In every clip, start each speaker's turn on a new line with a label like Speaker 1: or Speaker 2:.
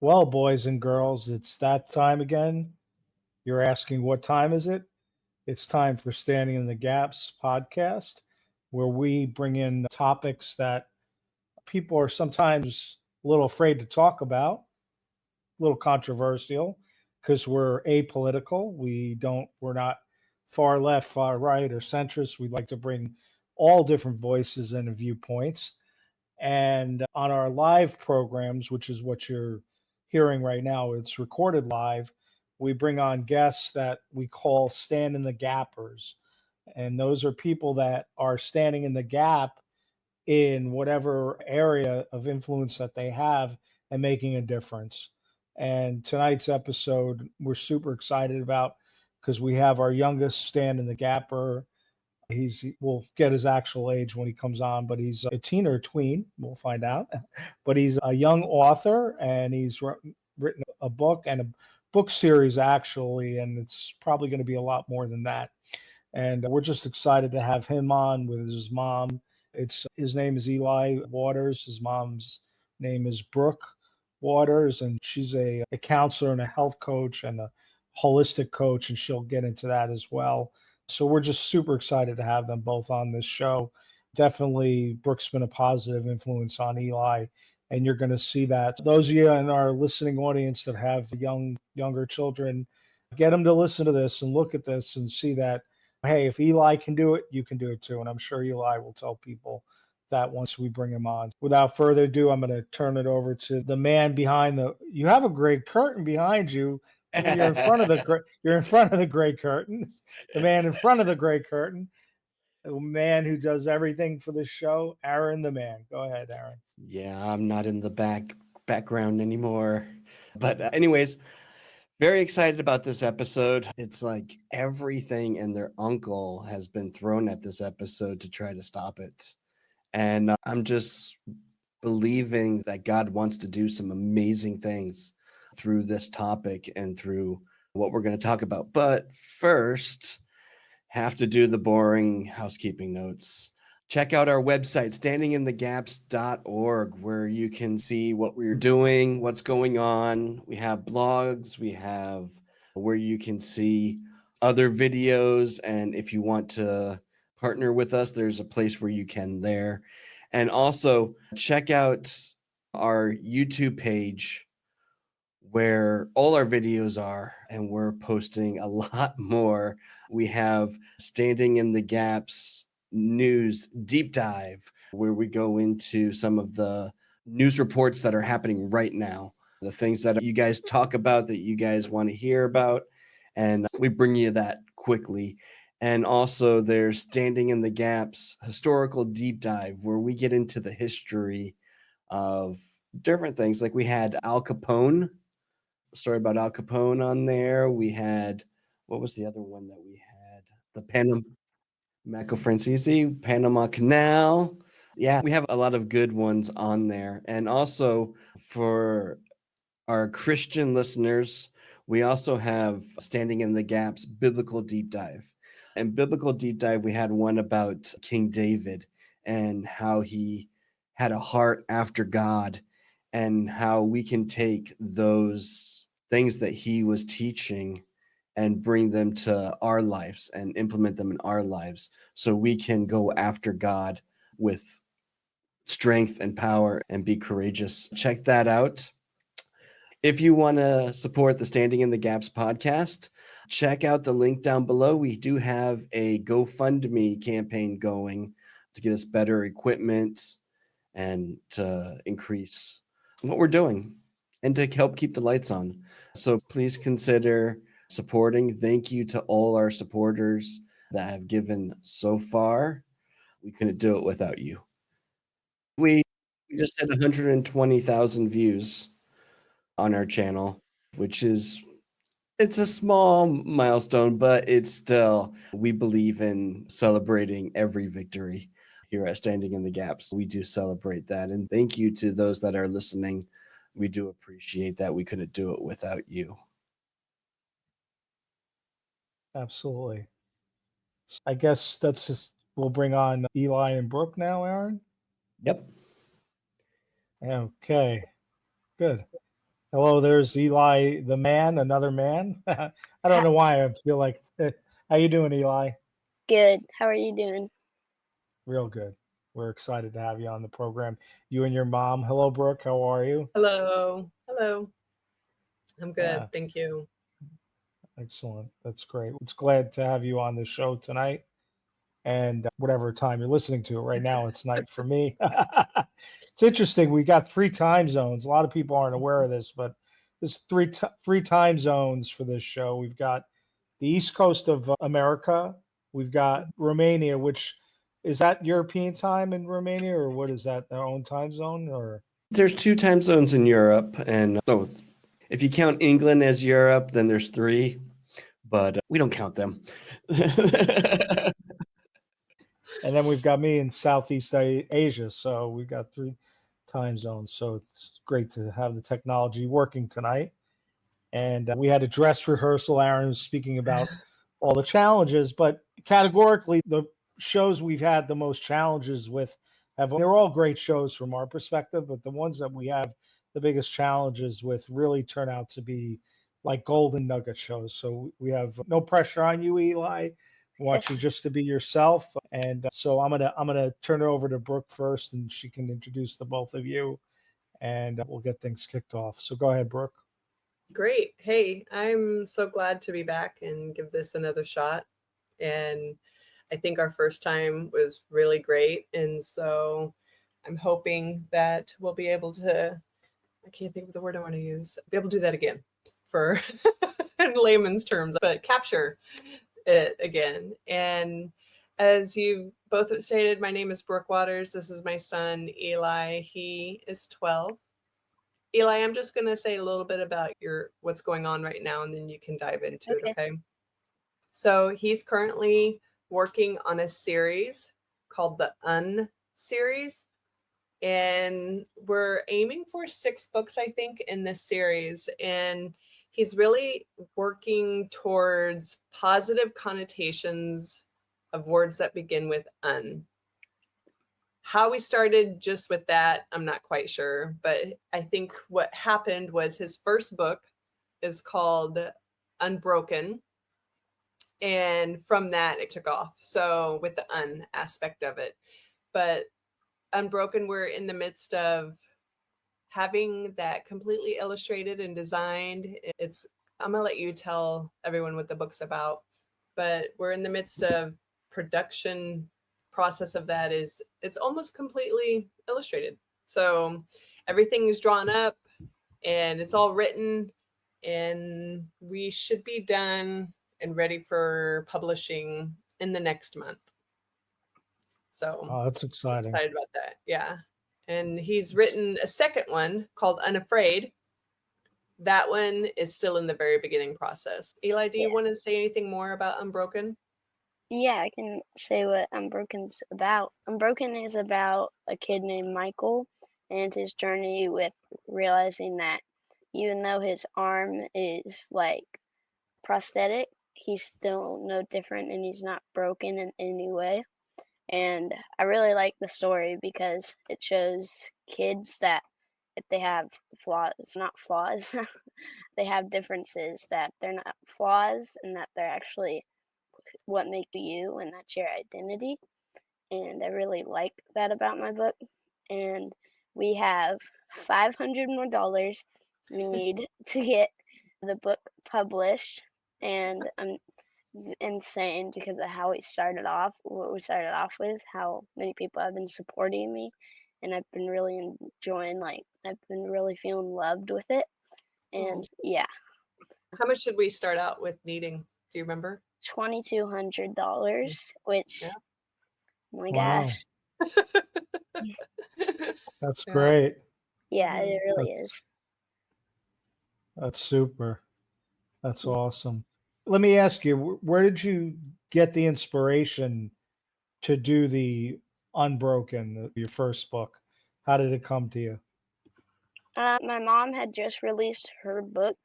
Speaker 1: Well, boys and girls, it's that time again. You're asking what time is it? It's time for Standing in the Gaps podcast, where we bring in topics that people are sometimes a little afraid to talk about, a little controversial, because we're apolitical. We're not far left, far right, or centrist. We like to bring all different voices and viewpoints. And on our live programs, which is what you're hearing right now, it's recorded live. We bring on guests that we call stand in the gappers. And those are people that are standing in the gap in whatever area of influence that they have and making a difference. And tonight's episode, we're super excited about because we have our youngest stand in the gapper. We'll get his actual age when he comes on, but he's a teen or a tween. We'll find out. But he's a young author, and he's written a book and a book series actually, and it's probably going to be a lot more than that. And we're just excited to have him on with his mom. It's his name is Eli Waters. His mom's name is Brooke Waters, and she's a counselor and a health coach and a holistic coach, and she'll get into that as well. So we're just super excited to have them both on this show. Definitely, Brooke's been a positive influence on Eli, and you're going to see that. Those of you in our listening audience that have younger children, get them to listen to this and look at this and see that, hey, if Eli can do it, you can do it too. And I'm sure Eli will tell people that once we bring him on. Without further ado, I'm going to turn it over to the man behind the. You have a great curtain behind you. You're in front of the. You're in front of the gray curtains. The man in front of the gray curtain. The man who does everything for this show, Aaron the man. Go ahead, Aaron.
Speaker 2: Yeah, I'm not in the background anymore. But anyways, very excited about this episode. It's like everything and their uncle has been thrown at this episode to try to stop it. And I'm just believing that God wants to do some amazing things through this topic and through what we're going to talk about. But first, have to do the boring housekeeping notes. Check out our website, standinginthegaps.org, where you can see what we're doing, what's going on. We have blogs, we have where you can see other videos. And if you want to partner with us, there's a place where you can there. And also check out our YouTube page where all our videos are, and we're posting a lot more. We have Standing in the Gaps news deep dive, where we go into some of the news reports that are happening right now, the things that you guys talk about that you guys want to hear about, and we bring you that quickly. And also there's Standing in the Gaps historical deep dive, where we get into the history of different things. Like we had Al Capone, story about Al Capone on there. We had, what was the other one that we had? The Marco Francesi, Panama Canal. Yeah, we have a lot of good ones on there. And also for our Christian listeners, we also have Standing in the Gaps Biblical Deep Dive. And Biblical Deep Dive, we had one about King David and how he had a heart after God, and how we can take those things that he was teaching and bring them to our lives and implement them in our lives so we can go after God with strength and power and be courageous. Check that out. If you want to support the Standing in the Gaps podcast, check out the link down below. We do have a GoFundMe campaign going to get us better equipment and to increase what we're doing and to help keep the lights on. So please consider supporting. Thank you to all our supporters that have given so far. We couldn't do it without you. We just had 120,000 views on our channel, which is, it's a small milestone, but it's still, we believe in celebrating every victory here at Standing in the Gaps. We do celebrate that. And thank you to those that are listening. We do appreciate that. We couldn't do it without you.
Speaker 1: Absolutely. I guess that's just, we'll bring on Eli and Brooke now, Aaron.
Speaker 2: Yep.
Speaker 1: Okay, good. Hello, there's Eli, the man, another man. I don't know why I feel like. How you doing, Eli?
Speaker 3: Good. How are you doing?
Speaker 1: Real good. We're excited to have you on the program. You and your mom. Hello, Brooke. How are you?
Speaker 4: Hello. Hello. I'm good.
Speaker 1: Yeah,
Speaker 4: Thank you.
Speaker 1: excellent. That's great. It's glad to have you on the show tonight. And whatever time you're listening to it right now, it's night for me. It's interesting. We got three time zones. A lot of people aren't aware of this, but there's three time zones for this show. We've got the east coast of America. We've got Romania, which is that European time in Romania, or what is that? Their own time zone, or
Speaker 2: There's 2 time zones in Europe, and if you count England as Europe, then there's 3, but we don't count them.
Speaker 1: and then we've got me in Southeast Asia. So we've got three time zones. So it's great to have the technology working tonight. And we had a dress rehearsal. Aaron was speaking about all the challenges, but categorically, the shows we've had the most challenges with they're all great shows from our perspective, but the ones that we have the biggest challenges with really turn out to be like golden nugget shows. So we have no pressure on you, Eli. I want you just to be yourself. And so I'm gonna turn it over to Brooke first, and she can introduce the both of you, and we'll get things kicked off. So go ahead, Brooke.
Speaker 4: Great. Hey, I'm so glad to be back and give this another shot. And I think our first time was really great. And so I'm hoping that we'll be able to, I can't think of the word I want to use, be able to do that again for in layman's terms, but capture it again. And as you both have stated, my name is Brooke Waters. This is my son, Eli. He is 12. Eli, I'm just going to say a little bit about what's going on right now, and then you can dive into it, okay? So he's currently working on a series called the series, and we're aiming for 6 books, I think, in this series. And he's really working towards positive connotations of words that begin with un. How we started just with that, I'm not quite sure, but I think what happened was his first book is called Unbroken, and from that it took off. So with the un aspect of it, but Unbroken, we're in the midst of having that completely illustrated and designed. I'm gonna let you tell everyone what the book's about, but we're in the midst of production process of that. It's almost completely illustrated. So everything is drawn up and it's all written, and we should be done and ready for publishing in the next month. So
Speaker 1: That's exciting.
Speaker 4: excited about that. Yeah. And he's written a second one called Unafraid. That one is still in the very beginning process. Eli, do you want to say anything more about Unbroken?
Speaker 3: Yeah, I can say what Unbroken's about. Unbroken is about a kid named Michael and his journey with realizing that even though his arm is like prosthetic, he's still no different and he's not broken in any way. And I really like the story because it shows kids that if they have not flaws, they have differences, that they're not flaws and that they're actually what make you, and that's your identity. And I really like that about my book. And we have $500 more we need to get the book published. And I'm insane because of how what we started off with, how many people have been supporting me, and I've been really enjoying, I've been really feeling loved with it. And yeah.
Speaker 4: How much did we start out with needing? Do you remember?
Speaker 3: $2,200, which,
Speaker 4: yeah.
Speaker 3: Oh my
Speaker 1: Wow.
Speaker 3: gosh.
Speaker 1: That's great.
Speaker 3: Yeah, it really is.
Speaker 1: That's super. That's awesome. Let me ask you, where did you get the inspiration to do the Unbroken, your first book? How did it come to you?
Speaker 3: My mom had just released her book,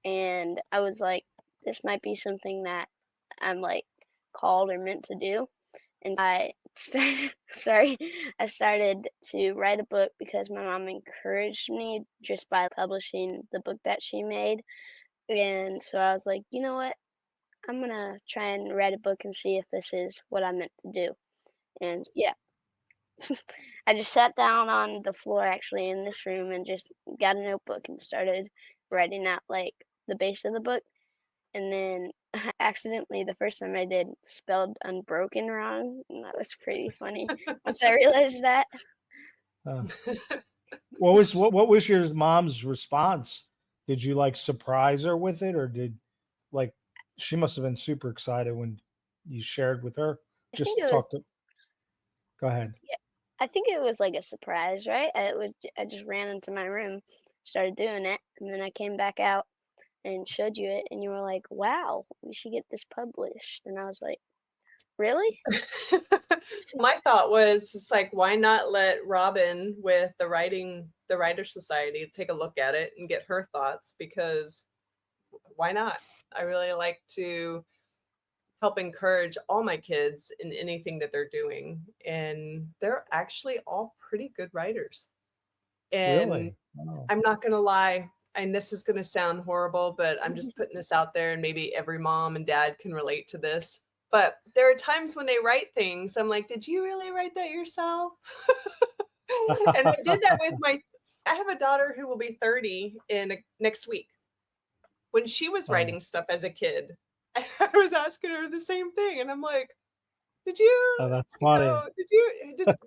Speaker 3: and I was like, this might be something that I'm like called or meant to do. And I I started to write a book because my mom encouraged me just by publishing the book that she made. And so I was like, you know what? I'm gonna try and write a book and see if this is what I'm meant to do. And yeah, I just sat down on the floor actually in this room and just got a notebook and started writing out like the base of the book. And then I accidentally, the first time I did, spelled unbroken wrong. And that was pretty funny once I realized that.
Speaker 1: Uh, what was your mom's response? Did you like surprise her with it, or did like she must have been super excited when you shared with her?
Speaker 3: I
Speaker 1: Just
Speaker 3: think it was,
Speaker 1: talk to. Go ahead.
Speaker 3: yeah, I think it was like a surprise, right? I just ran into my room, started doing it, and then I came back out and showed you it, and you were like, "Wow, we should get this published." And I was like, "Really?"
Speaker 4: My thought was, it's like, why not let Robin with the Writer Society take a look at it and get her thoughts? Because why not? I really like to help encourage all my kids in anything that they're doing. And they're actually all pretty good writers. And
Speaker 1: Really? Wow.
Speaker 4: I'm not going to lie, and this is going to sound horrible, but I'm just putting this out there, and maybe every mom and dad can relate to this. But there are times when they write things, I'm like, did you really write that yourself? And I did that with I have a daughter who will be 30 next week. When she was
Speaker 1: Oh.
Speaker 4: writing stuff as a kid, I was asking her the same thing. And I'm like, did
Speaker 1: Oh,
Speaker 4: you,
Speaker 1: that's
Speaker 4: you
Speaker 1: funny.
Speaker 4: know,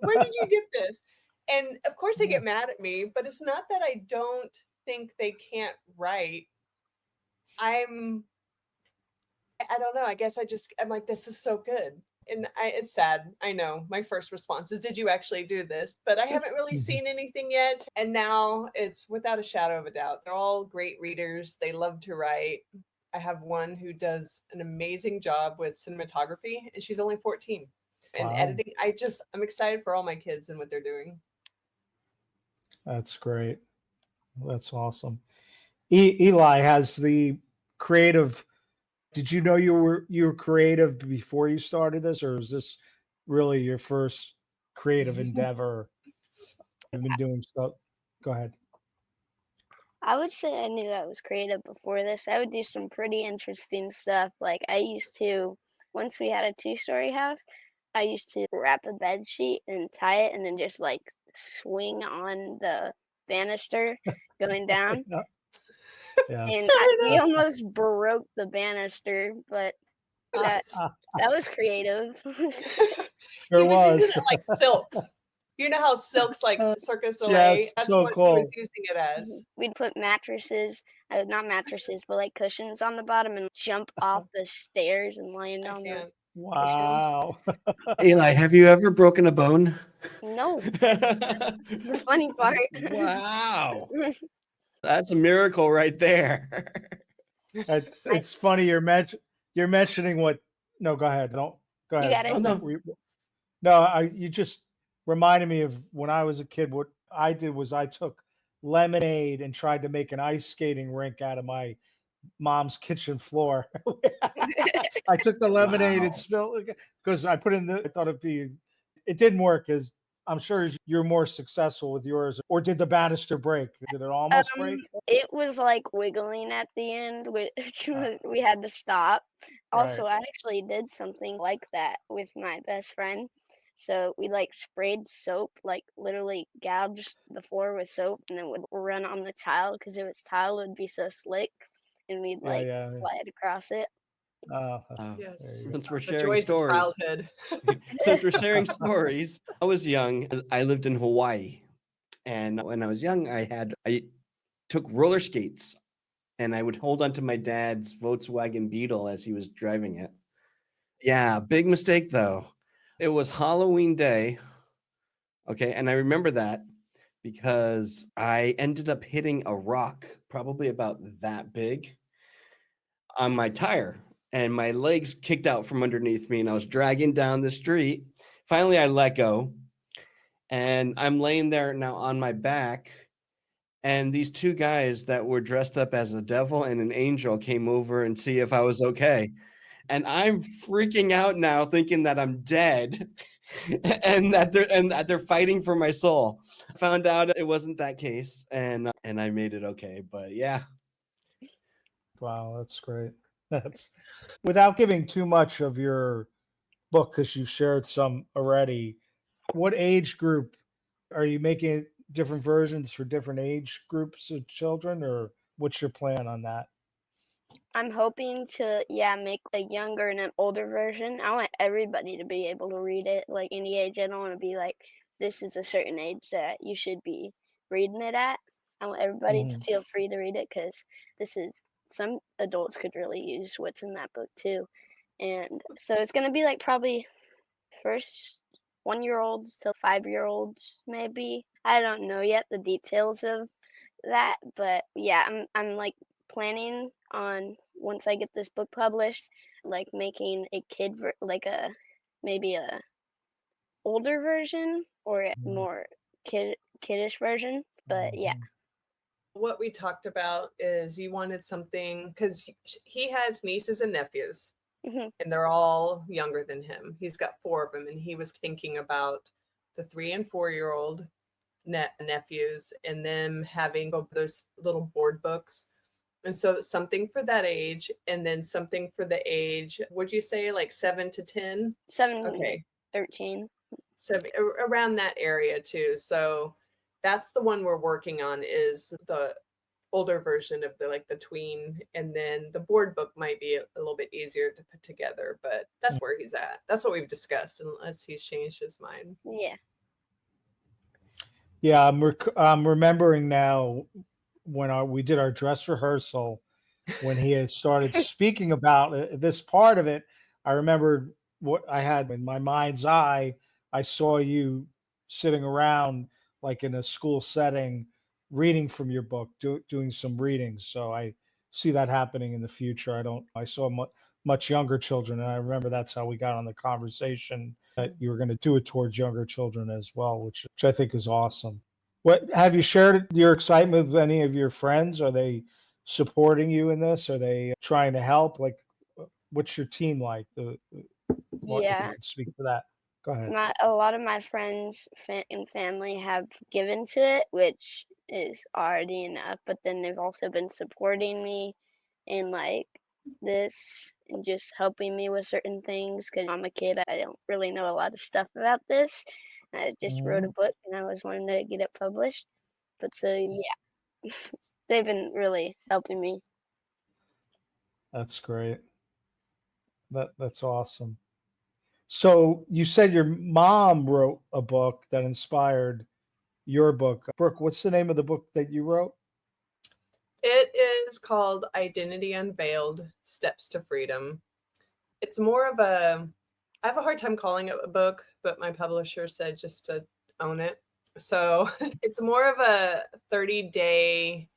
Speaker 4: where did you get this? And of course they get mad at me, but it's not that I don't think they can't write. I don't know. I guess I'm like, this is so good. And it's sad. I know my first response is, did you actually do this? But I haven't really seen anything yet. And now it's without a shadow of a doubt. They're all great readers. They love to write. I have one who does an amazing job with cinematography, and she's only 14. And
Speaker 1: Wow.
Speaker 4: editing, I'm excited for all my kids and what they're doing.
Speaker 1: That's great. That's awesome. Eli has the creative. Did you know you were creative before you started this, or is this really your first creative endeavor? You've been doing stuff. Go ahead.
Speaker 3: I would say I knew I was creative before this. I would do some pretty interesting stuff. Like I used to, once we had a two-story house, I used to wrap a bed sheet and tie it and then just like swing on the banister going down.
Speaker 1: Yeah.
Speaker 3: And we almost broke the banister, but that was creative.
Speaker 1: Sure
Speaker 4: He was using
Speaker 1: was.
Speaker 4: it like silks. You know how silks like Cirque du Soleil?
Speaker 1: Yes,
Speaker 4: That's
Speaker 1: so
Speaker 4: what he
Speaker 1: cool.
Speaker 4: was using it as.
Speaker 3: We'd put mattresses, not mattresses, but like cushions on the bottom and jump off the stairs and land
Speaker 4: I
Speaker 3: on the
Speaker 4: can't.
Speaker 1: Wow.
Speaker 2: Eli, have you ever broken a bone?
Speaker 3: No, the funny part.
Speaker 2: Wow. That's a miracle right there.
Speaker 1: It's funny you're mentioning what. No, go ahead. Don't go
Speaker 3: You
Speaker 1: ahead.
Speaker 3: got it.
Speaker 2: Oh, no.
Speaker 1: No, you just reminded me of when I was a kid. What I did was I took lemonade and tried to make an ice skating rink out of my mom's kitchen floor. I took the lemonade and
Speaker 2: Wow.
Speaker 1: spilled because I put in I thought it didn't work as I'm sure you're more successful with yours. Or did the banister break? Did it almost break?
Speaker 3: It was like wiggling at the end, which
Speaker 1: Ah,
Speaker 3: we had to stop. Also,
Speaker 1: right.
Speaker 3: I actually did something like that with my best friend. So we like sprayed soap, like literally gouged the floor with soap, and then would run on the tile because it was tile, it would be so slick, and we'd
Speaker 1: Yeah,
Speaker 3: like
Speaker 1: yeah.
Speaker 3: slide across it.
Speaker 1: Oh,
Speaker 2: Oh,
Speaker 1: there
Speaker 4: Yes.
Speaker 1: you
Speaker 2: since we're
Speaker 4: The
Speaker 2: sharing
Speaker 4: joys of
Speaker 2: stories,
Speaker 4: childhood.
Speaker 2: since we're sharing stories, I was young. I lived in Hawaii, and when I was young, I took roller skates, and I would hold onto my dad's Volkswagen Beetle as he was driving it. Yeah, big mistake though. It was Halloween day. Okay, and I remember that because I ended up hitting a rock, probably about that big, on my tire, and my legs kicked out from underneath me, and I was dragging down the street. Finally, I let go, and I'm laying there now on my back. And these two guys that were dressed up as a devil and an angel came over and see if I was okay. And I'm freaking out now thinking that I'm dead and that they're fighting for my soul. Found out it wasn't that case and I made it okay. But yeah.
Speaker 1: Wow, that's great. That's without giving too much of your book because you've shared some already. What age group are you making different versions for different age groups of children, or what's your plan on that?
Speaker 3: I'm hoping to, yeah, make a younger and an older version. I want everybody to be able to read it, like any age. I don't want to be like, this is a certain age that you should be reading it at. I want everybody to
Speaker 1: Mhm.
Speaker 3: feel free to read it because this is, some adults could really use what's in that book too. And so it's going to be like probably first 1 year olds to 5 year olds, maybe. I don't know yet the details of that, but yeah, I'm like planning on once I get this book published, like making a like a maybe a older version or a
Speaker 1: Mhm.
Speaker 3: more kiddish version. But yeah,
Speaker 1: Mhm.
Speaker 4: What we talked about is you wanted something because he has nieces and nephews,
Speaker 3: hmm
Speaker 4: and they're all younger than him. He's got four of them, and he was thinking about the 3 and 4 year old nephews and them having those little board books. And so something for that age, and then something for the age, would you say like 7 to 10?
Speaker 3: 7,
Speaker 4: Okay.
Speaker 3: 13.
Speaker 4: Around that area too. So that's the one we're working on is the older version of the tween, and then the board book might be a little bit easier to put together, but that's where he's at. That's what we've discussed unless he's changed his mind.
Speaker 3: Yeah.
Speaker 1: Yeah, I'm remembering now when we did our dress rehearsal when he had started speaking about this part of it. I remembered what I had in my mind's eye. I saw you sitting around like in a school setting, reading from your book, doing some readings. So I see that happening in the future. I saw much younger children, and I remember that's how we got on the conversation that you were going to do it towards younger children as well, which I think is awesome. What have you shared your excitement with any of your friends? Are they supporting you in this? Are they trying to help? Like, what's your team like? What if you
Speaker 3: Yeah.
Speaker 1: could speak to that? Go ahead.
Speaker 3: A lot of my friends and family have given to it, which is already enough, but then they've also been supporting me in like this and just helping me with certain things because I'm a kid. I don't really know a lot of stuff about this. I just wrote a
Speaker 1: Mhm.
Speaker 3: book and I was wanting to get it published. But so yeah, they've been really helping me.
Speaker 1: That's great. That's awesome. So you said your mom wrote a book that inspired your book. Brooke, what's the name of the book that you wrote?
Speaker 4: It is called Identity Unveiled: Steps to Freedom. It's more of a, I have a hard time calling it a book, but my publisher said just to own it. So it's more of a 30-day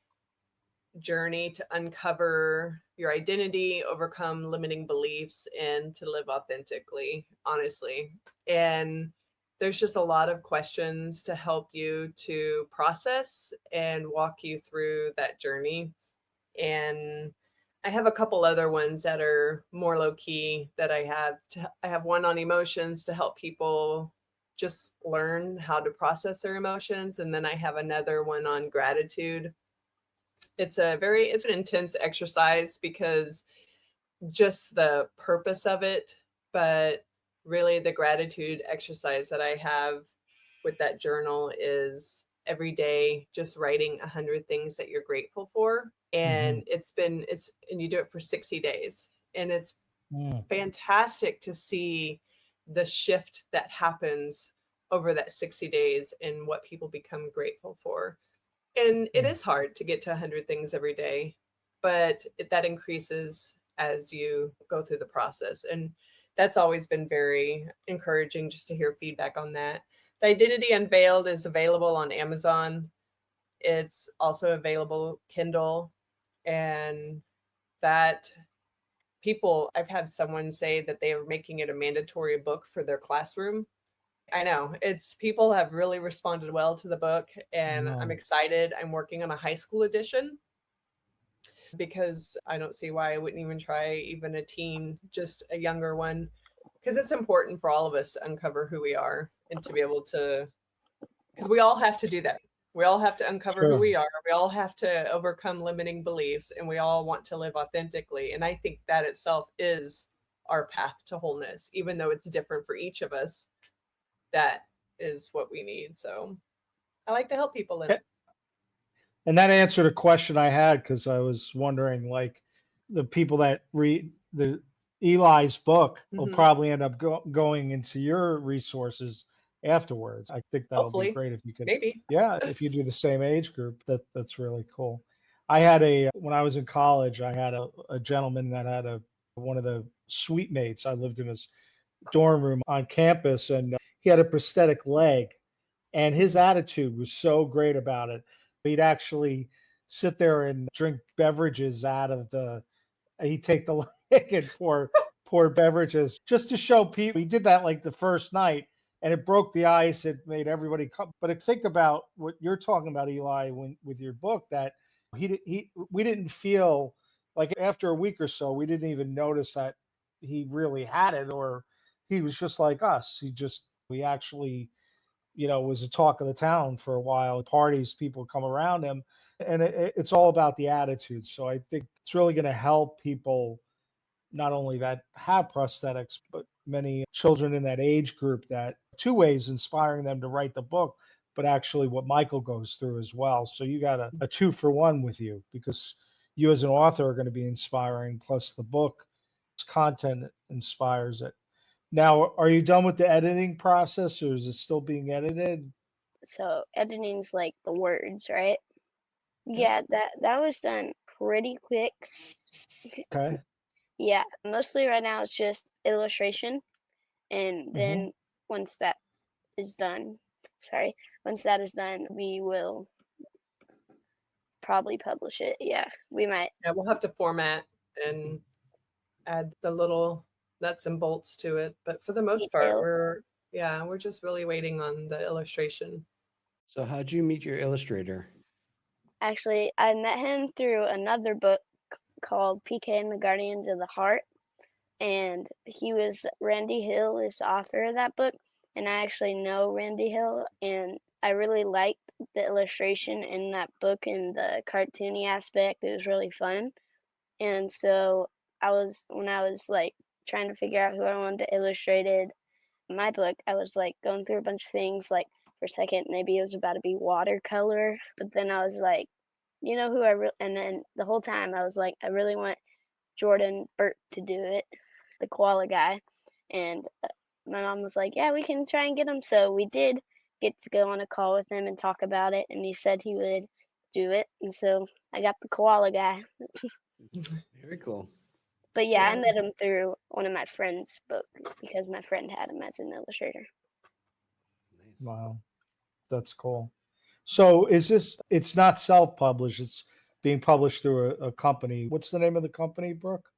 Speaker 4: journey to uncover your identity, overcome limiting beliefs, and to live authentically, honestly. And there's just a lot of questions to help you to process and walk you through that journey. And I have a couple other ones that are more low key that I have one on emotions to help people just learn how to process their emotions, and then I have another one on gratitude. It's an intense exercise because just the purpose of it, but really the gratitude exercise that I have with that journal is every day just writing 100 things that you're grateful for.
Speaker 1: Hmm.
Speaker 4: And and you do it for 60 days. And it's
Speaker 1: Mm.
Speaker 4: fantastic to see the shift that happens over that 60 days and what people become grateful for. And it
Speaker 1: Mm.
Speaker 4: is hard to get to 100 things every day, but that increases as you go through the process. And that's always been very encouraging just to hear feedback on that. The Identity Unveiled is available on Amazon. It's also available Kindle, and that I've had someone say that they are making it a mandatory book for their classroom. I know it's people have really responded well to the book, and I'm
Speaker 1: No.
Speaker 4: excited. I'm working on a high school edition. because I don't see why I wouldn't even try even a teen, just a younger one, because it's important for all of us to uncover who we are and to be able to, because we all have to do that. We all have to uncover who
Speaker 1: Sure.
Speaker 4: we are. We all have to overcome limiting beliefs, and we all want to live authentically. And I think that itself is our path to wholeness, even though it's different for each of us. That is what we need. So I like to help people in it.
Speaker 1: And that answered a question I had, because I was wondering, like, the people that read the Eli's book will
Speaker 4: Mhm.
Speaker 1: probably end up going into your resources afterwards. I think that'll be
Speaker 4: Hopefully,
Speaker 1: great if you could,
Speaker 4: maybe.
Speaker 1: yeah, if you do the same age group. That's really cool. When I was in college, I had a gentleman that had one of the suite mates. I lived in his dorm room on campus, and he had a prosthetic leg, and his attitude was so great about it. He'd actually sit there and drink beverages out of he'd take the leg and pour beverages just to show people. He did that like the first night, and it broke the ice. It made everybody come. But think about what you're talking about, Eli, with your book, that we didn't feel like, after a week or so, we didn't even notice that he really had it, or he was just like us. We actually, was a talk of the town for a while. Parties, people come around him, and it's all about the attitude. So I think it's really going to help people, not only that have prosthetics, but many children in that age group, that two ways inspiring them to write the book, but actually what Michael goes through as well. So you got a 2-for-1 with you, because you as an author are going to be inspiring, plus the book content inspires it. Now, are you done with the editing process, or is it still being edited?
Speaker 3: So editing's like the words, right?
Speaker 1: Yeah.
Speaker 3: Yeah, that was done pretty quick.
Speaker 1: Okay.
Speaker 3: Yeah, mostly right now it's just illustration, and
Speaker 1: Hmm.
Speaker 3: then once that is done, sorry, once that is done, we will probably publish it. Yeah, we might.
Speaker 4: Yeah, we'll have to format and add the little nuts and bolts to it. But for the most part,
Speaker 3: Details.
Speaker 4: we're just really waiting on the illustration.
Speaker 2: So how'd you meet your illustrator?
Speaker 3: Actually, I met him through another book called PK and the Guardians of the Heart, and Randy Hill is the author of that book, and I actually know Randy Hill, and I really liked the illustration in that book and the cartoony aspect. It was really fun. And so when I was like trying to figure out who I wanted to illustrate my book, I was like going through a bunch of things. Like, for a second, maybe it was about to be watercolor, but then I was like, and then the whole time I was like, I really want Jordan Burt to do it, the koala guy. And my mom was like, yeah, we can try and get him. So we did get to go on a call with him and talk about it, and he said he would do it. And so I got the koala guy.
Speaker 2: Very cool.
Speaker 3: But yeah, I
Speaker 4: Yeah.
Speaker 3: met him through one of my friend's book because my friend had him as an illustrator.
Speaker 2: Nice.
Speaker 1: Wow, that's cool. So it's not self-published, it's being published through a company. What's the name of the company, Brooke?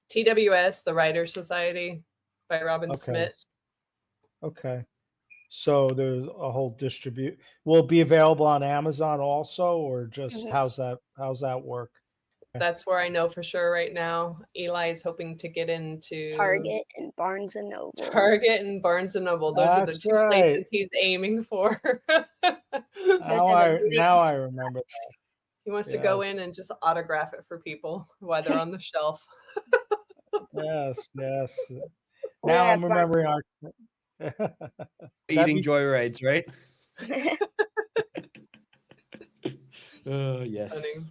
Speaker 4: TWS, the Writers Society by Robin
Speaker 1: Okay.
Speaker 4: Smith.
Speaker 1: Okay. So there's a whole distribute. Will it be available on Amazon also, or just
Speaker 3: Mhm.
Speaker 1: how's that work?
Speaker 4: That's where I know for sure right now. Eli is hoping to get into
Speaker 3: Target and Barnes and Noble.
Speaker 4: Target and Barnes and Noble. Those are the
Speaker 1: That's
Speaker 4: two
Speaker 1: right.
Speaker 4: places he's aiming for.
Speaker 1: Now I remember that.
Speaker 4: He wants to go
Speaker 1: Yes.
Speaker 4: in and just autograph it for people while they're on the shelf.
Speaker 1: Yes, yes.
Speaker 3: We
Speaker 1: Now
Speaker 3: have
Speaker 1: I'm remembering our
Speaker 2: Eating joyrides, right? Oh, yes.
Speaker 4: Funny.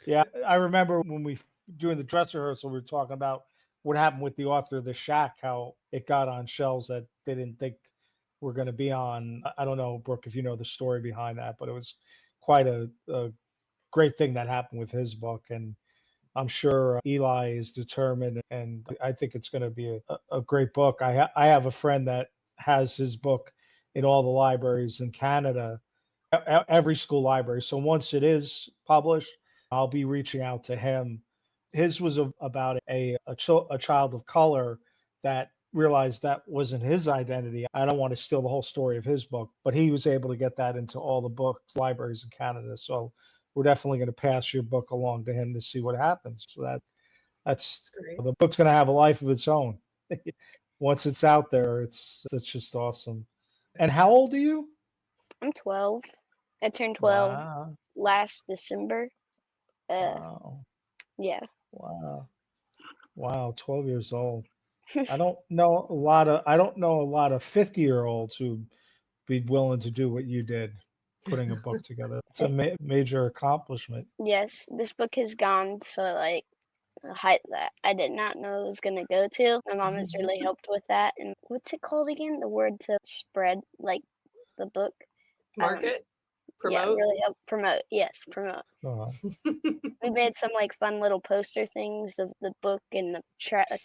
Speaker 1: Yeah, I remember when we doing the dress rehearsal, we were talking about what happened with the author of The Shack, how it got on shelves that they didn't think were going to be on. I don't know, Brooke, if you know the story behind that, but it was quite a great thing that happened with his book. And I'm sure Eli is determined, and I think it's going to be a great book. I have a friend that has his book in all the libraries in Canada, every school library. So once it is published, I'll be reaching out to him. His was about a child of color that realized that wasn't his identity. I don't want to steal the whole story of his book, but he was able to get that into all the books libraries in Canada. So we're definitely going to pass your book along to him to see what happens. So that's
Speaker 4: That's great.
Speaker 1: the book's going to have a life of its own. Once it's out there, it's just awesome. And how old are you?
Speaker 3: I'm 12. I turned 12
Speaker 1: Wow.
Speaker 3: last December.
Speaker 1: Wow.
Speaker 3: Yeah.
Speaker 1: Wow. Wow. 12 years old. I don't know a lot of 50-year-olds who'd be willing to do what you did, putting a book together. It's a major accomplishment.
Speaker 3: Yes, this book has gone to like a height that I did not know it was gonna go to. My mom has really helped with that. And what's it called again? The word to spread like the book.
Speaker 4: Market?
Speaker 3: Yeah,
Speaker 4: Promote?
Speaker 3: really help promote. Yes, promote.
Speaker 1: Uh,
Speaker 3: We made some like fun little poster things of the book and a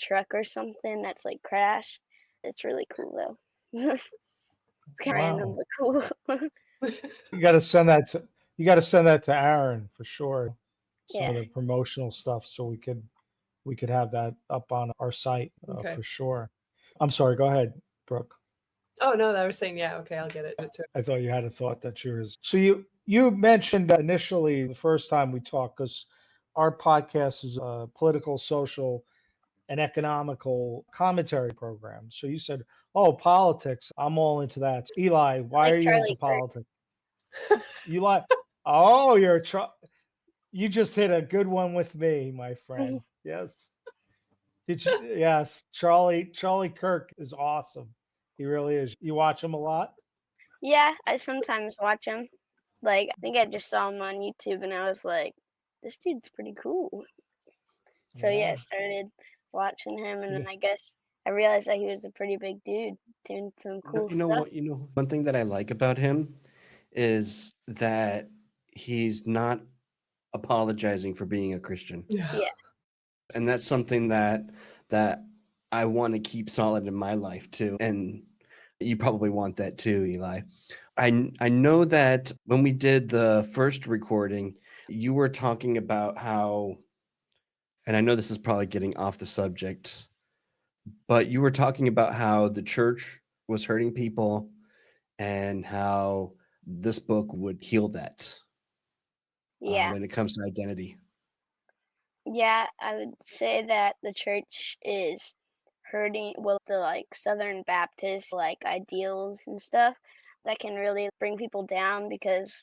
Speaker 3: truck or something that's like crash. It's really cool though. It's kind of
Speaker 1: wow.
Speaker 3: cool.
Speaker 1: You got to send that to Aaron for sure. Some
Speaker 3: Yeah.
Speaker 1: of the promotional stuff, so we could have that up on our site
Speaker 4: Okay.
Speaker 1: for sure. I'm sorry. Go ahead, Brooke.
Speaker 4: Oh, no, I was saying, yeah, okay, I'll get it too.
Speaker 1: I thought you had a thought that yours. So you mentioned initially the first time we talked, because our podcast is a political, social, and economical commentary program. So you said, "Oh, politics. I'm all into that." Eli, why
Speaker 3: Like
Speaker 1: are you into
Speaker 3: Charlie Kirk.
Speaker 1: politics? You like? Oh, you just hit a good one with me, my friend. Yes. Did you? Yes, Charlie Kirk is awesome. He really is. You watch him a lot?
Speaker 3: Yeah, I sometimes watch him. Like, I think I just saw him on YouTube and I was like, this dude's pretty cool. So yeah, I
Speaker 1: Yeah.
Speaker 3: started watching him and
Speaker 1: Yeah.
Speaker 3: then I guess I realized that he was a pretty big dude doing some cool
Speaker 2: You know
Speaker 3: stuff.
Speaker 2: what? One thing that I like about him is that he's not apologizing for being a Christian.
Speaker 4: Yeah.
Speaker 3: Yeah.
Speaker 2: And that's something that I want to keep solid in my life too. And you probably want that too, Eli. I know that when we did the first recording, you were talking about how, and I know this is probably getting off the subject, but you were talking about how the church was hurting people and how this book would heal that
Speaker 3: Yeah.
Speaker 2: when it comes to identity.
Speaker 3: Yeah, I would say that the church is hurting, well, the like Southern Baptist like ideals and stuff that can really bring people down because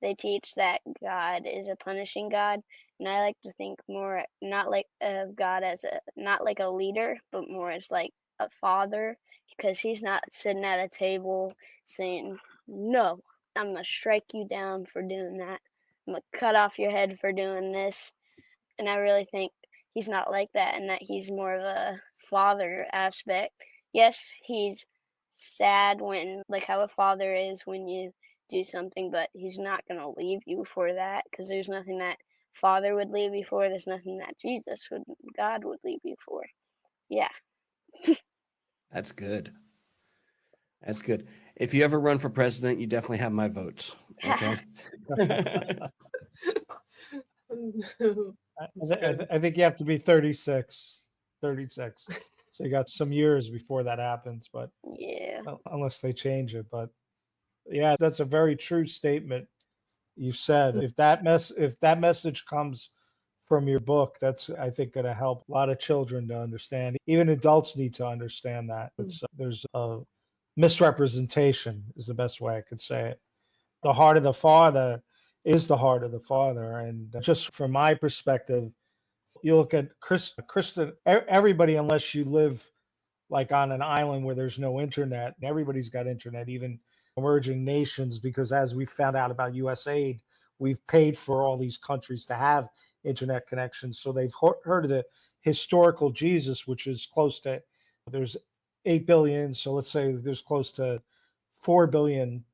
Speaker 3: they teach that God is a punishing God. And I like to think more not like of God as not like a leader, but more as like a father because he's not sitting at a table saying, "No, I'm gonna strike you down for doing that. I'm gonna cut off your head for doing this." And I really think he's not like that and that he's more of a father aspect. Yes, he's sad when like how a father is when you do something, but he's not going to leave you for that because there's nothing that father would leave you for. There's nothing that God would leave you for. Yeah.
Speaker 2: That's good. That's good. If you ever run for president, you definitely have my votes. Okay.
Speaker 1: I think you have to be 36. So you got some years before that happens, but
Speaker 3: Yeah.
Speaker 1: unless they change it. But yeah, that's a very true statement you said. If that message comes from your book, that's I think going to help a lot of children to understand. Even adults need to understand that. There's a misrepresentation is the best way I could say it. The heart of the Father is the heart of the Father, and just from my perspective, you look at Christian, everybody, unless you live like on an island where there's no internet, and everybody's got internet, even emerging nations, because as we found out about US aid, we've paid for all these countries to have internet connections. So they've heard of the historical Jesus, which is close to, there's 8 billion. So let's say there's close to 4 billion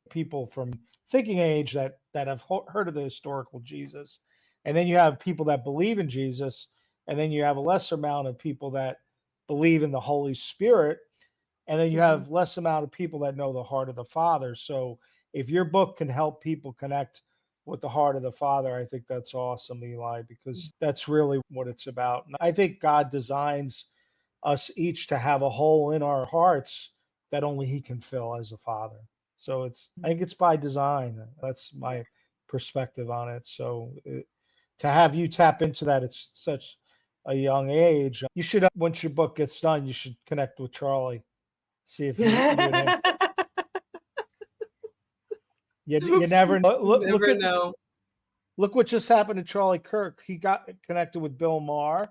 Speaker 1: people from thinking age that have heard of the historical Jesus. And then you have people that believe in Jesus, and then you have a lesser amount of people that believe in the Holy Spirit, and then you have less amount of people that know the heart of the Father. So if your book can help people connect with the heart of the Father, I think that's awesome, Eli, because that's really what it's about. And I think God designs us each to have a hole in our hearts that only he can fill as a father. So I think it's by design. That's my perspective on it. So to have you tap into that at such a young age, you should, once your book gets done, you should connect with Charlie, see if you and him. You never know.
Speaker 4: Never know.
Speaker 1: Look what just happened to Charlie Kirk. He got connected with Bill Maher,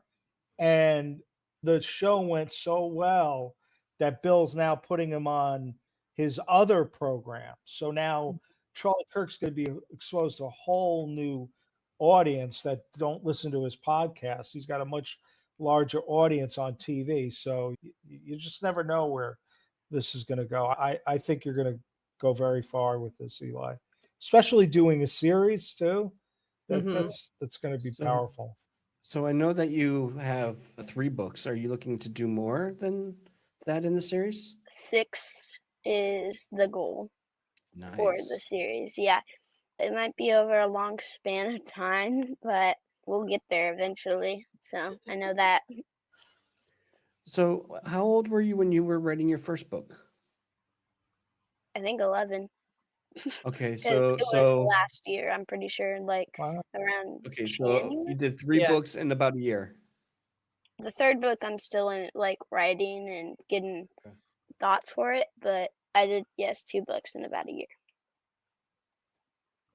Speaker 1: and the show went so well that Bill's now putting him on his other program. So now Charlie Kirk's going to be exposed to a whole new audience that don't listen to his podcast. He's got a much larger audience on TV. So you just never know where this is going to go. I think you're going to go very far with this, Eli, especially doing a series too. That's going to be powerful.
Speaker 2: So I know that you have 3 books. Are you looking to do more than that in the series?
Speaker 3: 6 is the goal for the
Speaker 2: Nice.
Speaker 3: series. Yeah, it might be over a long span of time, but we'll get there eventually. So I know that.
Speaker 2: So how old were you when you were writing your first book?
Speaker 3: I think 11.
Speaker 2: Okay,
Speaker 3: Because it was last year, I'm pretty sure, like
Speaker 1: Wow.
Speaker 3: around
Speaker 2: okay, so
Speaker 3: January.
Speaker 2: you did 3 books in about a year.
Speaker 3: The 3rd book, I'm still in like writing and getting thoughts for it, but I did 2 books in about a year.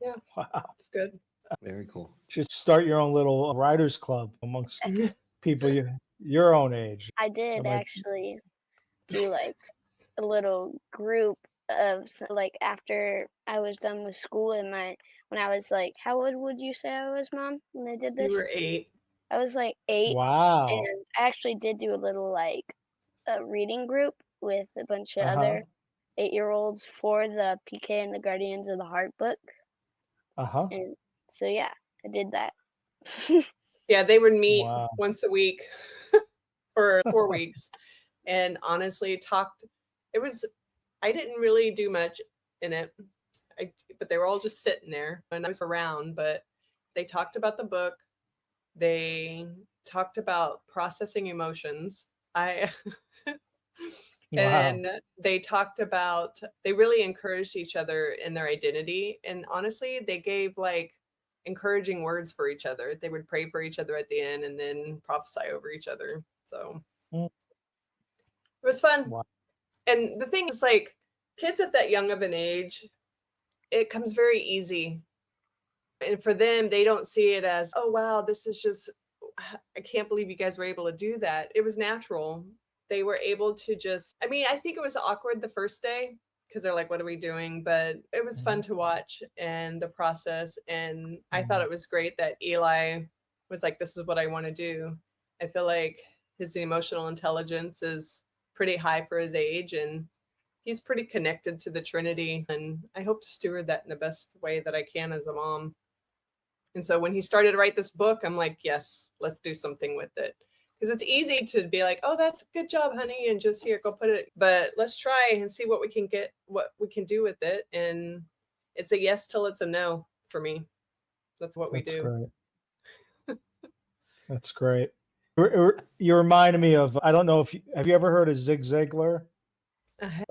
Speaker 4: Yeah,
Speaker 1: Wow.
Speaker 4: it's good.
Speaker 2: Very cool.
Speaker 1: Should start your own little writers club amongst people your own age.
Speaker 3: I did actually do like a little group of like after I was done with school and when I was like, how old would you say I was, Mom, when I did this?
Speaker 4: You were 8.
Speaker 3: I was like 8.
Speaker 1: Wow.
Speaker 3: And I actually did do a little like a reading group with a bunch of other 8-year-olds for the PK and the Guardians of the Heart book. And so yeah, I did that.
Speaker 4: Yeah, they would meet
Speaker 1: Wow.
Speaker 4: once a week for 4 weeks, and honestly I didn't really do much in it, but they were all just sitting there and I was around, but they talked about the book. They talked about processing emotions. And they talked about, they really encouraged each other in their identity. And honestly, they gave like encouraging words for each other. They would pray for each other at the end and then prophesy over each other. So it was fun.
Speaker 1: Wow.
Speaker 4: And the thing is, like, kids at that young of an age, it comes very easy. And for them, they don't see it as, oh, wow, this is just, I can't believe you guys were able to do that. It was natural. They were able to just, I mean, I think it was awkward the first day because they're like, what are we doing? But it was fun to watch and the process. And I thought it was great that Eli was like, this is what I want to do. I feel like his emotional intelligence is pretty high for his age and he's pretty connected to the Trinity. And I hope to steward that in the best way that I can as a mom. And so when he started to write this book, I'm like, yes, let's do something with it. Because it's easy to be like, oh, that's a good job, honey, and just here, go put it. But let's try and see what we can get, what we can do with it. And it's a yes till it's a no for me. That's what we do.
Speaker 1: Great. That's great. You reminded me of, I don't know if have you ever heard of Zig Ziglar?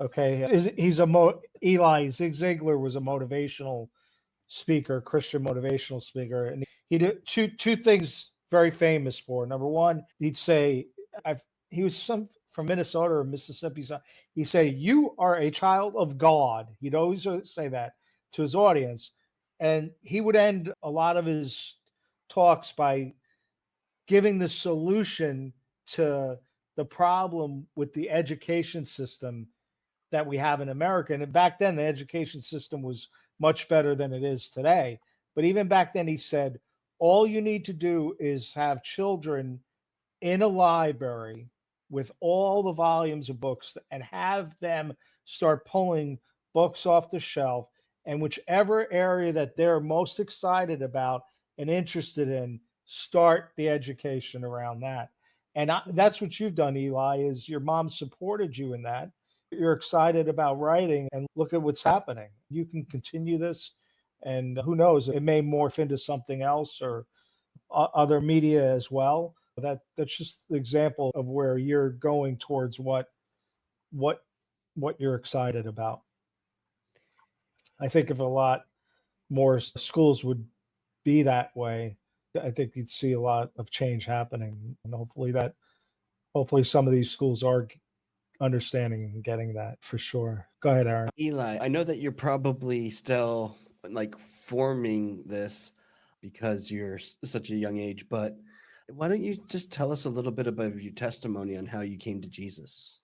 Speaker 1: Okay, he's Eli. Zig Ziglar was a motivational speaker, Christian motivational speaker, and he did two things very famous for. Number one, he'd say, he was from Minnesota or Mississippi. So he'd say, "You are a child of God." He'd always say that to his audience, and he would end a lot of his talks by giving the solution to the problem with the education system that we have in America. And back then, the education system was much better than it is today. But even back then, he said, all you need to do is have children in a library with all the volumes of books and have them start pulling books off the shelf. And whichever area that they're most excited about and interested in, start the education around that. And that's what you've done, Eli, is your mom supported you in that. You're excited about writing and look at what's happening. You can continue this and who knows, it may morph into something else or other media as well. That's just the example of where you're going towards what you're excited about. I think of a lot more schools would be that way, I think you'd see a lot of change happening. And hopefully some of these schools are understanding and getting that for sure. Go ahead, Aaron.
Speaker 2: Eli, I know that you're probably still like forming this because you're such a young age, but why don't you just tell us a little bit about your testimony on how you came to Jesus?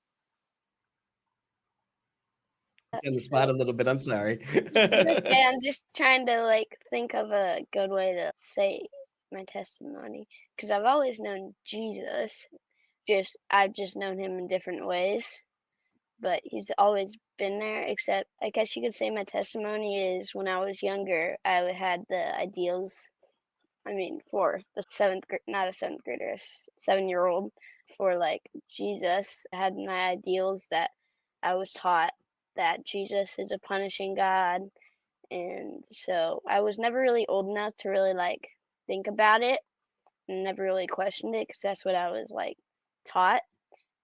Speaker 2: On the spot a little bit. I'm sorry.
Speaker 3: It's okay. I'm just trying to like think of a good way to say my testimony because I've always known Jesus. I've just known him in different ways, but he's always been there. Except I guess you could say my testimony is when I was younger, I had the ideals. I mean, for the not a seventh grader, a 7-year-old, for like Jesus, I had my ideals that I was taught that Jesus is a punishing God. And so I was never really old enough to really like think about it and never really questioned it because that's what I was like taught.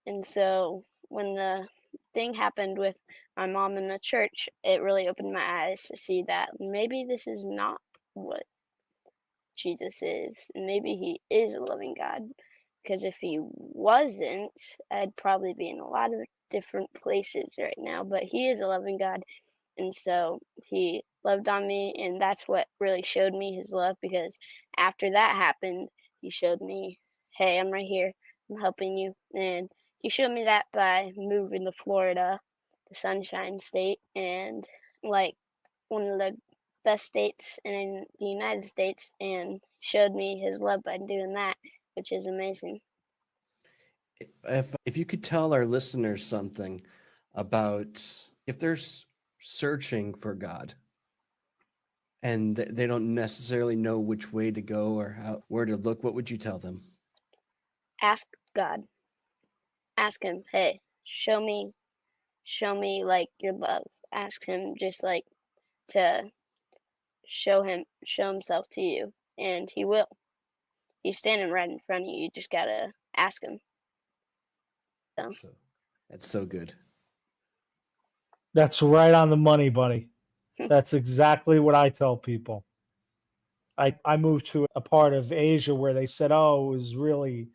Speaker 3: And so when the thing happened with my mom in the church, it really opened my eyes to see that maybe this is not what Jesus is. Maybe he is a loving God. Because if he wasn't, I'd probably be in a lot of different places right now. But he is a loving God. And so he loved on me. And that's what really showed me his love. Because after that happened, he showed me, hey, I'm right here. I'm helping you. And he showed me that by moving to Florida, the Sunshine State. And like one of the best states in the United States, and showed me his love by doing that, which is amazing.
Speaker 2: If you could tell our listeners something about if they're searching for God and they don't necessarily know which way to go or where to look, what would you tell them?
Speaker 3: Ask God. Ask him, hey, show me like your love. Ask him just like to show himself to you, and he will. He's standing right in front of you. You just gotta ask him. So.
Speaker 2: That's so good.
Speaker 1: That's right on the money, buddy. That's exactly what I tell people. I moved to a part of Asia where they said, oh, it was really,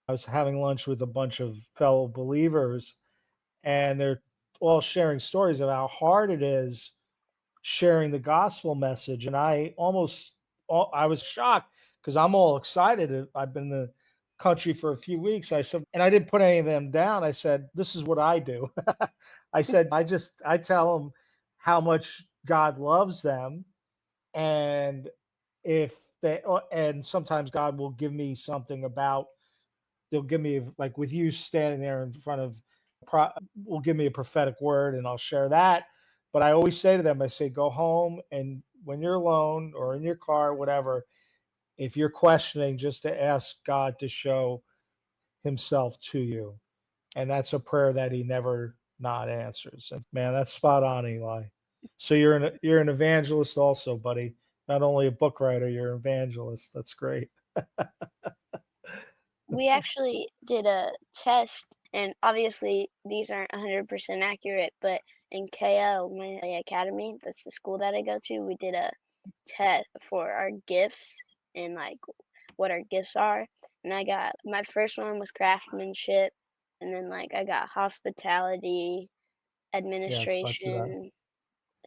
Speaker 1: I was having lunch with a bunch of fellow believers, and they're all sharing stories of how hard it is sharing the gospel message. And I was shocked because I'm all excited. I've been in the country for a few weeks. I said, and I didn't put any of them down. I said, this is what I do. I said, I tell them how much God loves them. And and sometimes God will give me something they'll give me, like with you standing there in front of, will give me a prophetic word and I'll share that. But I always say to them, I say, go home, and when you're alone or in your car, whatever, if you're questioning, just to ask God to show himself to you. And that's a prayer that he never not answers. And man, that's spot on, Eli. So you're an evangelist also, buddy. Not only a book writer, you're an evangelist. That's great.
Speaker 3: We actually did a test, and obviously these aren't 100% accurate, but in KO, my academy, that's the school that I go to, we did a test for our gifts and like what our gifts are. And I got, my first one was craftsmanship, and then like I got hospitality, administration,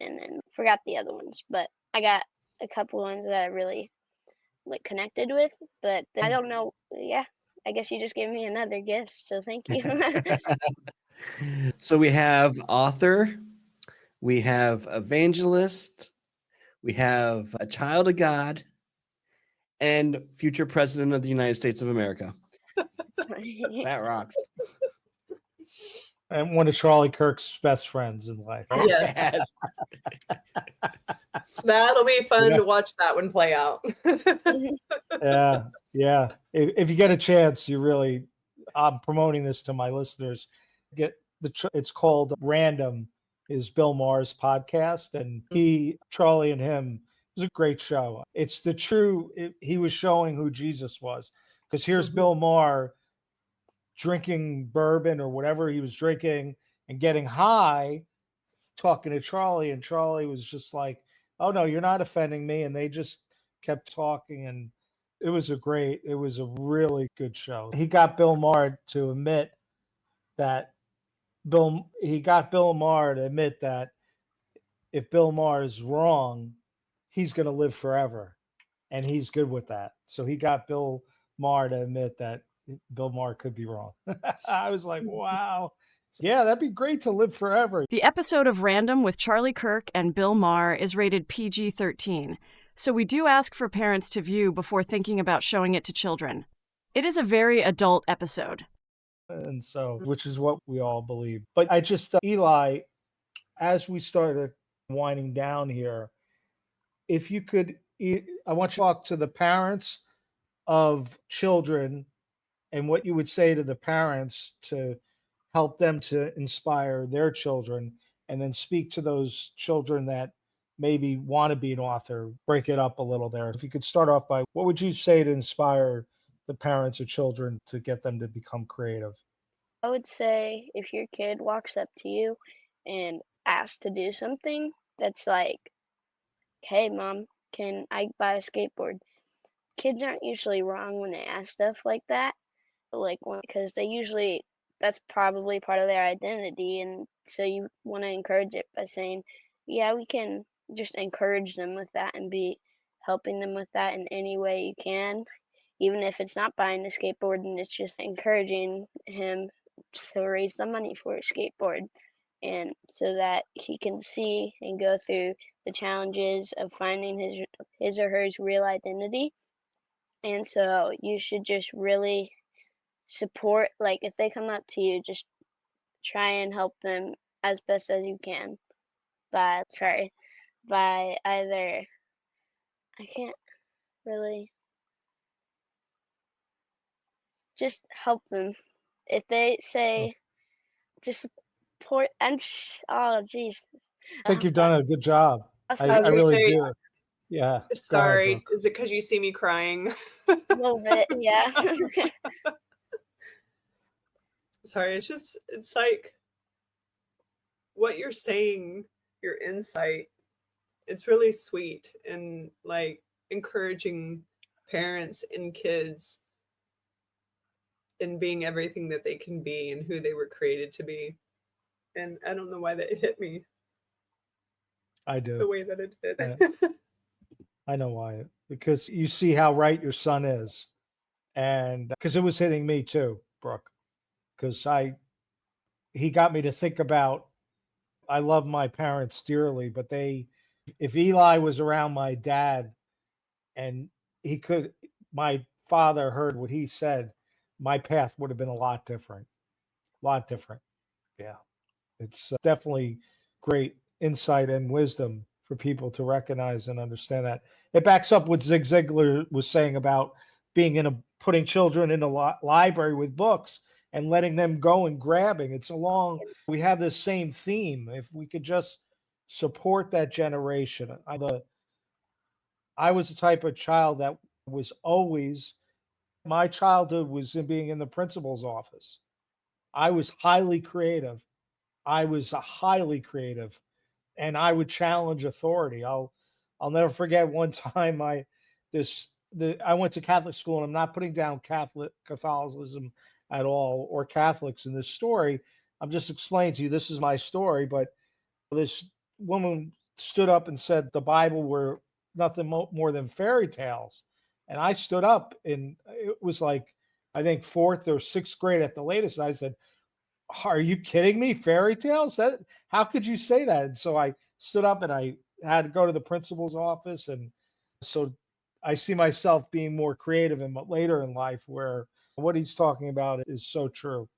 Speaker 3: and then forgot the other ones, but I got a couple ones that I really like connected with, but I don't know. Yeah, I guess you just gave me another gift, so thank you.
Speaker 2: So we have author, we have evangelist, we have a child of God, and future president of the United States of America. That rocks.
Speaker 1: And one of Charlie Kirk's best friends in life. Right?
Speaker 4: Yes. That'll be fun to watch that one play out.
Speaker 1: Yeah. If you get a chance, I'm promoting this to my listeners. It's called Random, is Bill Maher's podcast, and Charlie and him, it was a great show. It's he was showing who Jesus was, because here's Bill Maher drinking bourbon or whatever he was drinking and getting high, talking to Charlie, and Charlie was just like, oh no, you're not offending me. And they just kept talking, and it was a really good show. He got Bill Maher to admit that he got Bill Maher to admit that if Bill Maher is wrong, he's going to live forever, and he's good with that. So he got Bill Maher to admit that Bill Maher could be wrong. I was like, wow. Yeah, that'd be great to live forever.
Speaker 5: The episode of Random with Charlie Kirk and Bill Maher is rated PG-13, so we do ask for parents to view before thinking about showing it to children. It is a very adult episode.
Speaker 1: And so, which is what we all believe. But I just, Eli, as we started winding down here, if you could, I want you to talk to the parents of children and what you would say to the parents to help them to inspire their children, and then speak to those children that maybe want to be an author. Break it up a little there. If you could start off by, what would you say to inspire the parents of children to get them to become creative?
Speaker 3: I would say if your kid walks up to you and asks to do something that's like, hey, mom, can I buy a skateboard? Kids aren't usually wrong when they ask stuff like that. Because they usually, that's probably part of their identity. And so you want to encourage it by saying, yeah, we can just encourage them with that and be helping them with that in any way you can. Even if it's not buying a skateboard and it's just encouraging him to raise the money for a skateboard, and so that he can see and go through the challenges of finding his or her real identity. And so you should just really support, like if they come up to you, just try and help them as best as you can by either, I can't really, just help them. If they say just support and oh geez.
Speaker 1: I think you've done a good job.
Speaker 3: That's
Speaker 1: I,
Speaker 3: what
Speaker 1: I
Speaker 4: was gonna
Speaker 1: really
Speaker 4: say,
Speaker 1: do. Yeah. Go ahead,
Speaker 4: sorry,
Speaker 1: Brooke.
Speaker 4: is it because you see me crying?
Speaker 3: a little bit, yeah.
Speaker 4: Sorry, it's like what you're saying, your insight. It's really sweet and like encouraging parents and kids in being everything that they can be and who they were created to be. And I don't know why that hit me
Speaker 1: I
Speaker 4: the
Speaker 1: do.
Speaker 4: way that it did.
Speaker 1: Yeah. I know why. Because you see how right your son is. And because it was hitting me too, Brooke. Because he got me to think about, I love my parents dearly, but if Eli was around my dad and my father heard what he said, my path would have been a lot different. A lot different. Yeah. It's definitely great insight and wisdom for people to recognize and understand that. It backs up what Zig Ziglar was saying about putting children in a library with books and letting them go and grabbing. We have this same theme. If we could just support that generation. I was the type of child that was always, my childhood was in being in the principal's office. I was highly creative. And I would challenge authority. I'll never forget one time I went to Catholic school, and I'm not putting down Catholicism at all or Catholics in this story. I'm just explaining to you, this is my story. But this woman stood up and said the Bible were nothing more than fairy tales. And I stood up, and it was like, I think fourth or sixth grade at the latest. And I said, are you kidding me? Fairy tales? How could you say that? And so I stood up and I had to go to the principal's office. And so I see myself being more creative later in life, where what he's talking about is so true.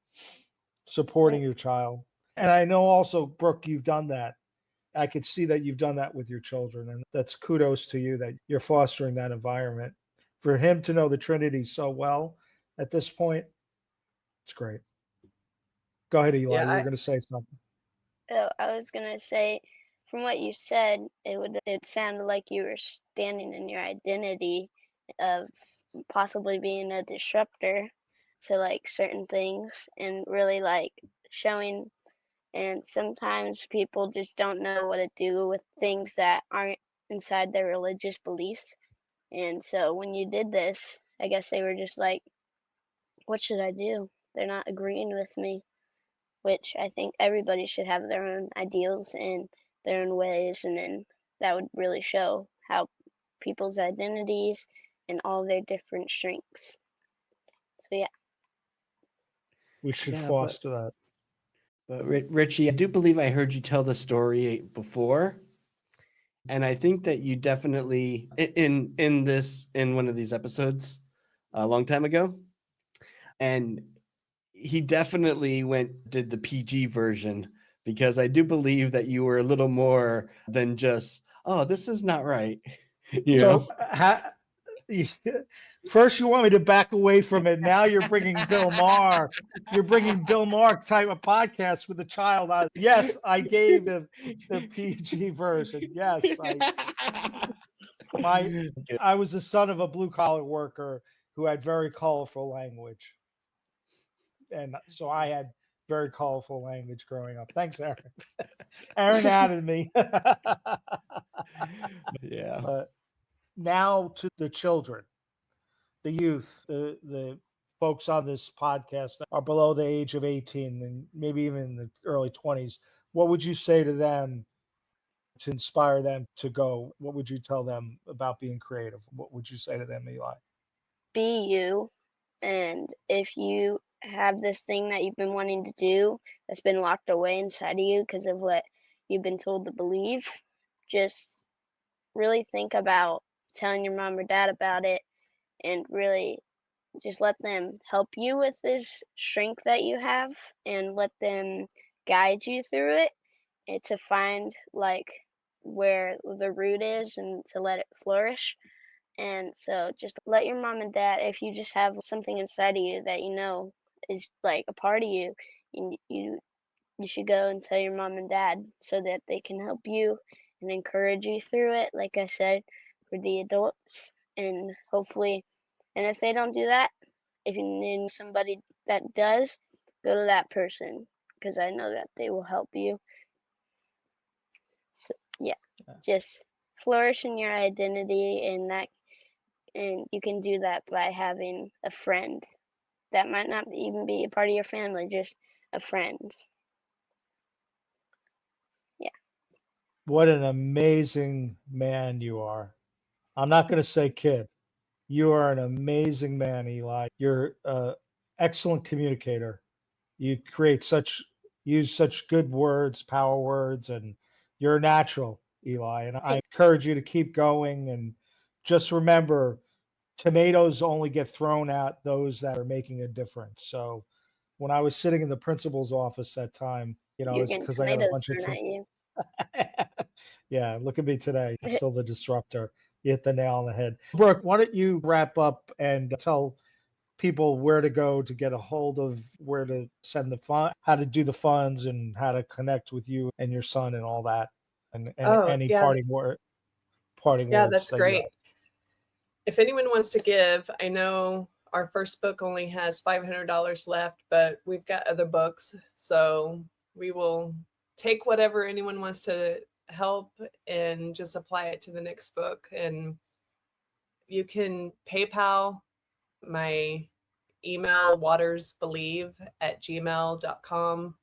Speaker 1: Supporting your child. And I know also, Brooke, you've done that. I could see that you've done that with your children. And that's kudos to you that you're fostering that environment. For him to know the Trinity so well at this point, it's great. Go ahead, Eli.
Speaker 4: Yeah,
Speaker 1: You were going to say something.
Speaker 3: Oh, I was gonna say, from what you said, it sounded like you were standing in your identity of possibly being a disruptor to like certain things and really like showing. And sometimes people just don't know what to do with things that aren't inside their religious beliefs. And so when you did this, I guess they were just like, what should I do? They're not agreeing with me, which I think everybody should have their own ideals and their own ways. And then that would really show how people's identities and all their different strengths. So, yeah.
Speaker 1: We should
Speaker 2: Yeah,
Speaker 1: foster that.
Speaker 2: But Richie, I do believe I heard you tell the story before, and I think that you definitely in one of these episodes a long time ago, and he definitely did the PG version, because I do believe that you were a little more than just, oh, this is not right.
Speaker 1: So, first you want me to back away from it. Now you're bringing Bill Maher. You're bringing Bill Maher type of podcast with a child on. Yes, I gave the PG version. Yes, I was the son of a blue collar worker who had very colorful language, and so I had very colorful language growing up. Thanks, Aaron. Aaron added me.
Speaker 2: Yeah.
Speaker 1: But now to the children, the youth, the folks on this podcast that are below the age of 18 and maybe even in the early 20s. What would you say to them to inspire them to go? What would you tell them about being creative? What would you say to them, Eli?
Speaker 3: Be you. And if you have this thing that you've been wanting to do that's been locked away inside of you because of what you've been told to believe, just really think about telling your mom or dad about it, and really just let them help you with this strength that you have, and let them guide you through it, and to find like where the root is and to let it flourish. And so just let your mom and dad, if you just have something inside of you that you know is like a part of you, you should go and tell your mom and dad so that they can help you and encourage you through it, like I said, for the adults. And hopefully, and if they don't do that, if you need somebody that does, go to that person, because I know that they will help you. So, yeah, just flourish in your identity, and you can do that by having a friend that might not even be a part of your family, just a friend. Yeah.
Speaker 1: What an amazing man you are. I'm not going to say kid. You are an amazing man, Eli. You're an excellent communicator. You use such good words, power words, and you're natural, Eli. And I encourage you to keep going. And just remember, tomatoes only get thrown at those that are making a difference. So when I was sitting in the principal's office that time,
Speaker 3: You're
Speaker 1: it's
Speaker 3: getting
Speaker 1: because I got a
Speaker 3: tomatoes
Speaker 1: bunch of
Speaker 3: thrown at you.
Speaker 1: yeah, look at me today. I'm still the disruptor. You hit the nail on the head. Brooke, why don't you wrap up and tell people where to go to get a hold of, where to send the fund, how to do the funds, and how to connect with you and your son and all that, and
Speaker 4: Oh,
Speaker 1: any
Speaker 4: yeah,
Speaker 1: parting words
Speaker 4: that's
Speaker 1: that you
Speaker 4: great. If anyone wants to give, I know our first book only has $500 left, but we've got other books. So we will take whatever anyone wants to help and just apply it to the next book. And you can PayPal my email, watersbelieve@gmail.com.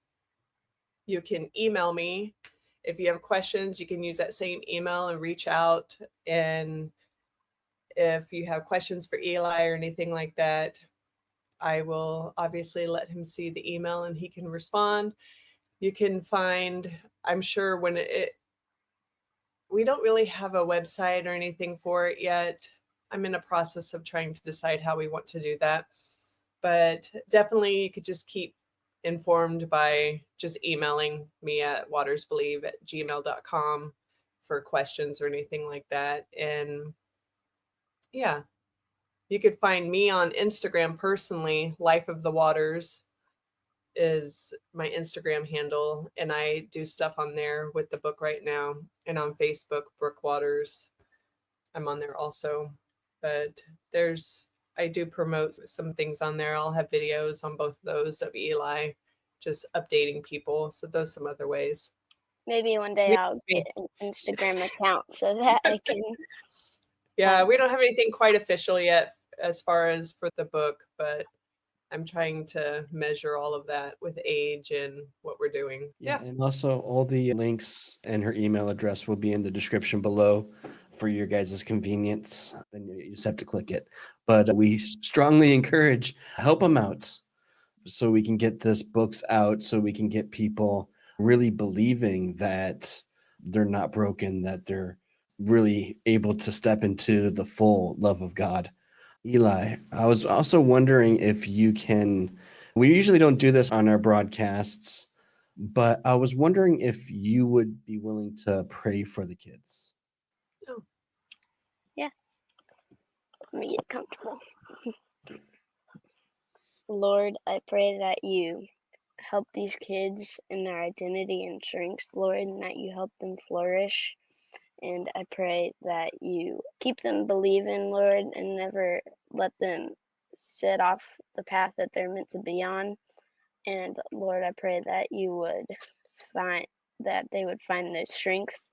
Speaker 4: You can email me. If you have questions, you can use that same email and reach out. And if you have questions for Eli or anything like that, I will obviously let him see the email and he can respond. You can find, I'm sure we don't really have a website or anything for it yet. I'm in a process of trying to decide how we want to do that. But definitely you could just keep informed by just emailing me at watersbelieve@gmail.com for questions or anything like that. And yeah, you could find me on Instagram personally. Life of the Waters is my Instagram handle, and I do stuff on there with the book right now. And on Facebook, Brooke Waters, I'm on there also. But I do promote some things on there. I'll have videos on both of those of Eli, just updating people. So those some other ways.
Speaker 3: Maybe one day
Speaker 4: Me-
Speaker 3: I'll
Speaker 4: me.
Speaker 3: get an Instagram account so that I can.
Speaker 4: Yeah, we don't have anything quite official yet as far as for the book, but I'm trying to measure all of that with age and what we're doing. Yeah.
Speaker 2: And also all the links and her email address will be in the description below for your guys' convenience. Then you just have to click it. But we strongly encourage, help them out so we can get this books out, so we can get people really believing that they're not broken, that they're really able to step into the full love of God. Eli, I was also wondering if you can, we usually don't do this on our broadcasts, but I was wondering if you would be willing to pray for the kids.
Speaker 4: Oh.
Speaker 3: Yeah. Let me get comfortable. Lord, I pray that you help these kids in their identity and strengths, Lord, and that you help them flourish. And I pray that you keep them believing, Lord, and never let them sit off the path that they're meant to be on. And Lord, I pray that you would they would find the strength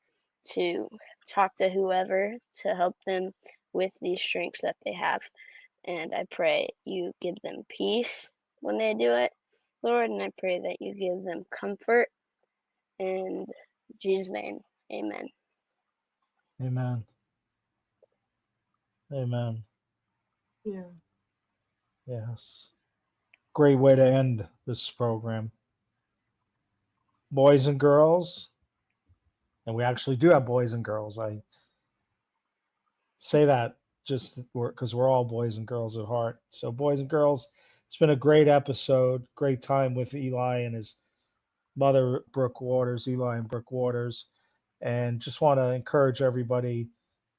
Speaker 3: to talk to whoever to help them with these strengths that they have. And I pray you give them peace when they do it, Lord, and I pray that you give them comfort. In Jesus' name, amen.
Speaker 1: Amen. Amen.
Speaker 4: Yeah.
Speaker 1: Yes. Great way to end this program. Boys and girls, and we actually do have boys and girls. I say that just because we're all boys and girls at heart. So, boys and girls, it's been a great episode, great time with Eli and his mother, Brooke Waters, Eli and Brooke Waters. And just want to encourage everybody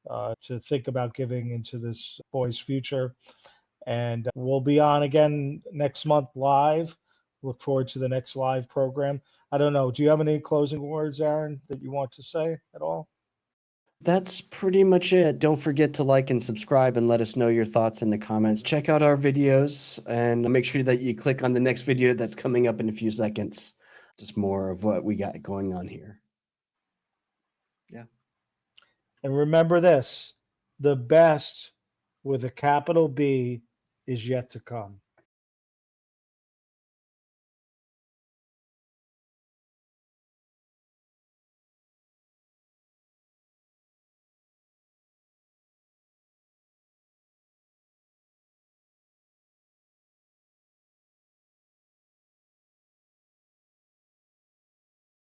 Speaker 1: to think about giving into this boy's future. And we'll be on again next month live. Look forward to the next live program. I don't know. Do you have any closing words, Aaron, that you want to say at all?
Speaker 2: That's pretty much it. Don't forget to like and subscribe and let us know your thoughts in the comments. Check out our videos and make sure that you click on the next video that's coming up in a few seconds. Just more of what we got going on here. Yeah.
Speaker 1: And remember this, the best with a capital B is yet to come.